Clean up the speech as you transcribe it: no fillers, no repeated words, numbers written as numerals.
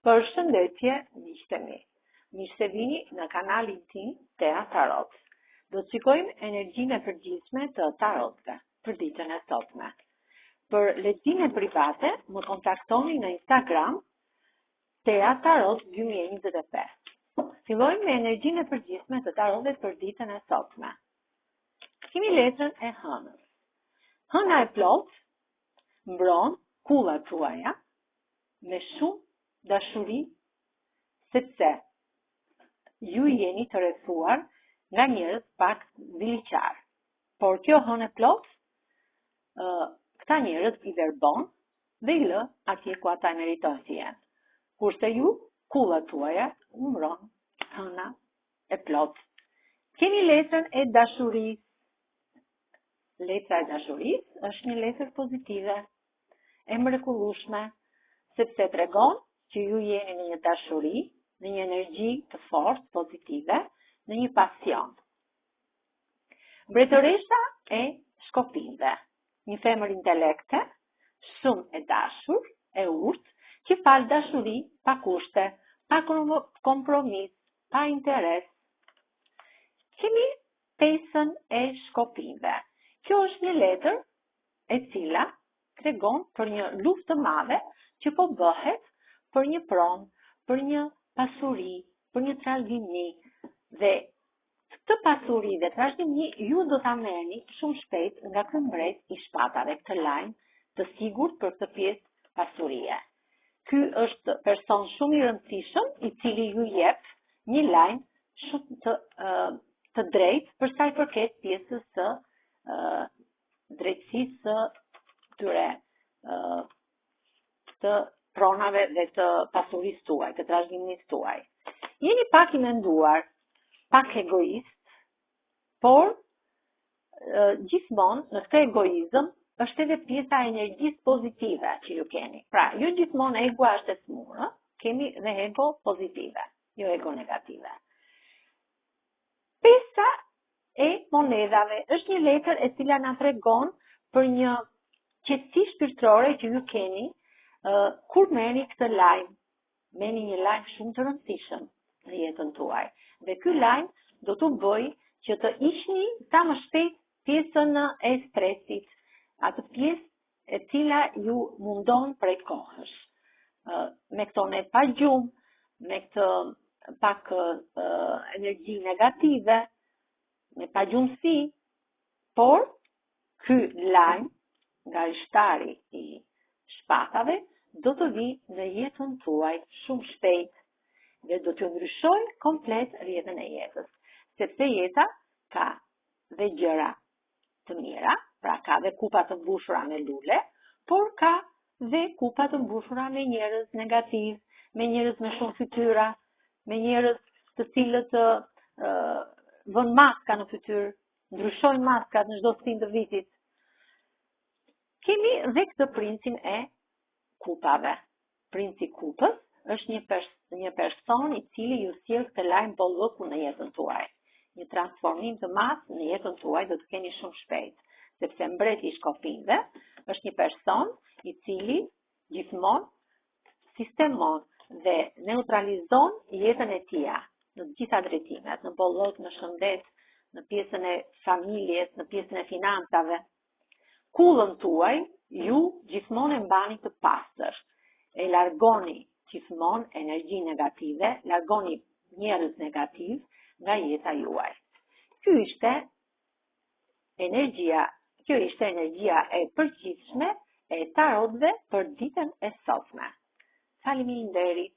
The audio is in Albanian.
Përshëndetje, miqtë mi. Mirë se vini në kanalin tim Tea Tarot. Do të shikojmë energjinë e përgjithshme të tarotëve për ditën e sotme. Për lexime private, më kontaktoni në Instagram Tea Tarot 2025. Fillojmë me energjinë e përgjithshme të tarotëve për ditën e sotme. Kemi letrën e hënës. Hëna e plotë mbron kullat tuaja me shumë dashuri, sepse ju jeni të rrethuar nga njerëz pak viliqar. Por kjo hënë e plot, këta njerëz i verbon dhe i lë atje ku ata meritojnë të jenë. Kurse ju, kullat tuaja, mbron hëna e plot. Kemi letrën e dashurisë. Letra e dashurisë është një letër pozitive, e mrekullueshme, sepse tregon që ju jeni në një dashuri, në një energji të fortë, pozitive, në një pasion. Mbretëresha e shkopinjve, një femër intelekte, shumë e dashur, e urtë, që fal dashuri pa kushte, pa kompromis, pa interes. Kemi pesën e shkopinjve. Kjo është një letër e cila tregon për një luftë të madhe që po bëhet për një pronë, për një pasuri, për një trashëgimi, dhe këtë pasuri dhe trashëgimi ju do ta merrni shumë shpejt nga ky mbret i shpatave, këtë lajm të sigurt për këtë pjesë pasurie. Ky është person shumë i rëndësishëm i cili ju jep një lajm shumë të drejtë për sa i përket pjesës së drejtësisë së tyre të pronave dhe të pasurisë tuaj, të trashëgimisë tuaj. Jeni pak i menduar, pak egoist, por gjithmonë në këtë egoizëm është edhe pjesa e energjisë pozitive që ju keni. Pra, ju gjithmonë ego është e smurë, kemi dhe ego pozitive, jo ego negative. Pesa e monedhave është një letër e cila na tregon për një qetësi shpirtërore që ju keni kur merrni këtë lajm. Merrni një lajm shumë të rëndësishëm në jetën tuaj. Dhe ky lajm do t'u bëjë që të hiqni sa më shpejt pjesën e stresit, atë pjesë e cila ju mundon prej kohësh. Me këto ne pa gjumë, me këtë pak energji negative, me pa gjumësi, por ky lajm nga rishtari i shpatave do të vi në jetën tuaj shumë shpejt dhe do t'ju ndryshojë komplet rrjedhën e jetës, sepse jeta ka dhe gjëra të mira, pra ka dhe kupa të mbushura me lule, por ka dhe kupa të mbushura me njerëz negativ, me njerëz me shumë fytyra, me njerëz të cilët vën maska në fytyrë, ndryshojnë maskat në çdo stin të vitit. Kemi dhe këtë princin e kupave. Princi i kupës është një person i cili ju sjell këtë lajm bollëku në jetën tuaj. Një transformim të madh në jetën tuaj do të keni shumë shpejt, sepse mbreti i shkopinjve është një person i cili gjithmonë sistemon dhe neutralizon jetën e tij në të gjitha drejtimet, në bollëk, në shëndet, në pjesën e familjes, në pjesën e financave. Kullën tuaj ju gjithmonë e mbani të pastër, e largoni gjithmonë energji negative, largoni njerëz negativ nga jeta juaj. Kjo ishte energjia e përgjithshme e tarotëve për ditën e sotme. Faleminderit.